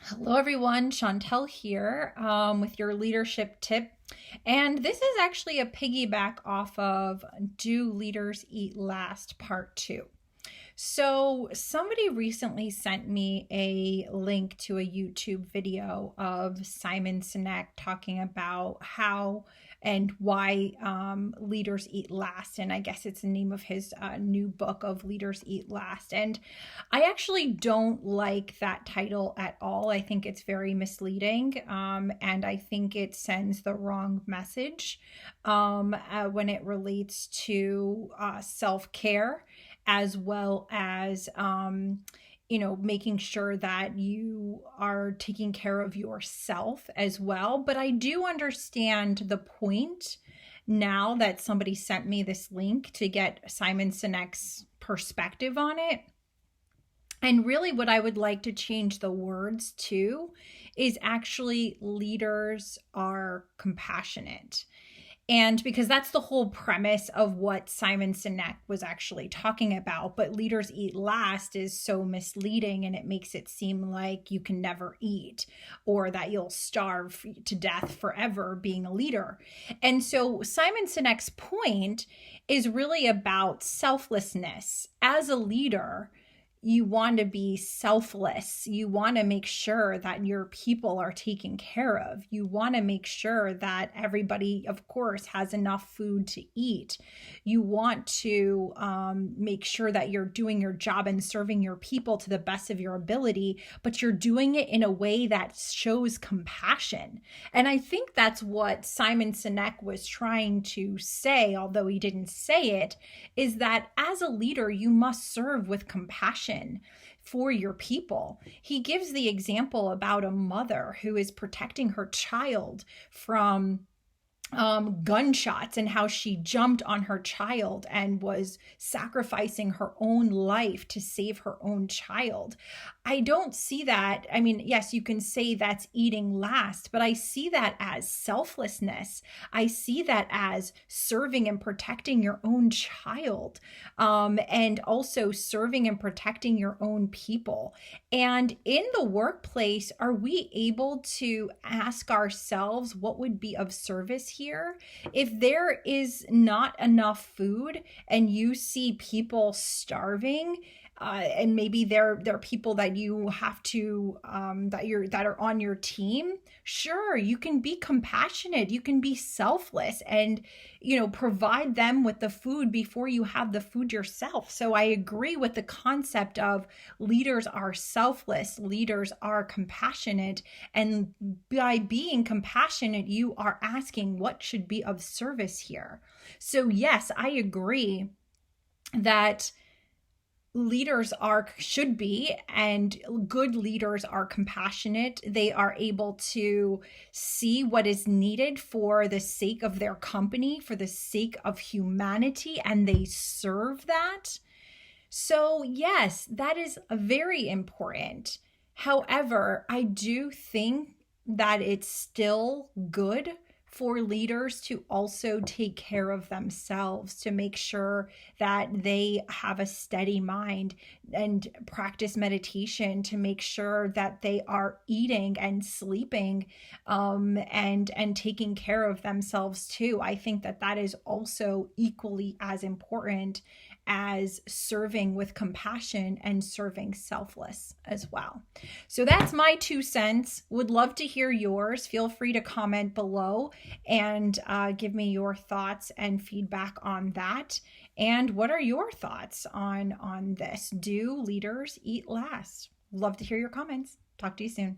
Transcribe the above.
Hello, everyone. Chantel here with your leadership tip. And this is actually a piggyback off of Do Leaders Eat Last Part 2. So, somebody recently sent me a link to a YouTube video of Simon Sinek talking about how and why leaders eat last. And I guess it's the name of his new book of Leaders Eat Last. And I actually don't like that title at all. I think it's very misleading. And I think it sends the wrong message when it relates to self care as well as making sure that you are taking care of yourself as well. But I do understand the point now that somebody sent me this link to get Simon Sinek's perspective on it. And really, what I would like to change the words to is actually leaders are compassionate. And because that's the whole premise of what Simon Sinek was actually talking about. But leaders eat last is so misleading, and it makes it seem like you can never eat or that you'll starve to death forever being a leader. And so Simon Sinek's point is really about selflessness. As a leader, you want to be selfless. You want to make sure that your people are taken care of. You want to make sure that everybody, of course, has enough food to eat. You want to make sure that you're doing your job and serving your people to the best of your ability, but you're doing it in a way that shows compassion. And I think that's what Simon Sinek was trying to say, although he didn't say it, is that as a leader, you must serve with compassion for your people. He gives the example about a mother who is protecting her child from gunshots and how she jumped on her child and was sacrificing her own life to save her own child. I don't see that. I mean, yes, you can say that's eating last, but I see that as selflessness. I see that as serving and protecting your own child, and also serving and protecting your own people. And in the workplace, are we able to ask ourselves what would be of service here? If there is not enough food and you see people starving, and maybe they're people that you have to that are on your team, sure, you can be compassionate, you can be selfless, and provide them with the food before you have the food yourself. So I agree with the concept of leaders are selfless, leaders are compassionate, and by being compassionate, you are asking what should be of service here. So yes, I agree that leaders should be, and good leaders are compassionate. They are able to see what is needed for the sake of their company, for the sake of humanity, and they serve that. So yes, that is very important. However, I do think that it's still good for leaders to also take care of themselves, to make sure that they have a steady mind and practice meditation, to make sure that they are eating and sleeping, and taking care of themselves too. I think that that is also equally as important as serving with compassion and serving selfless as well. So that's my 2 cents. Would love to hear yours. Feel free to comment below and give me your thoughts and feedback on that. And what are your thoughts on this? Do leaders eat last? Love to hear your comments. Talk to you soon.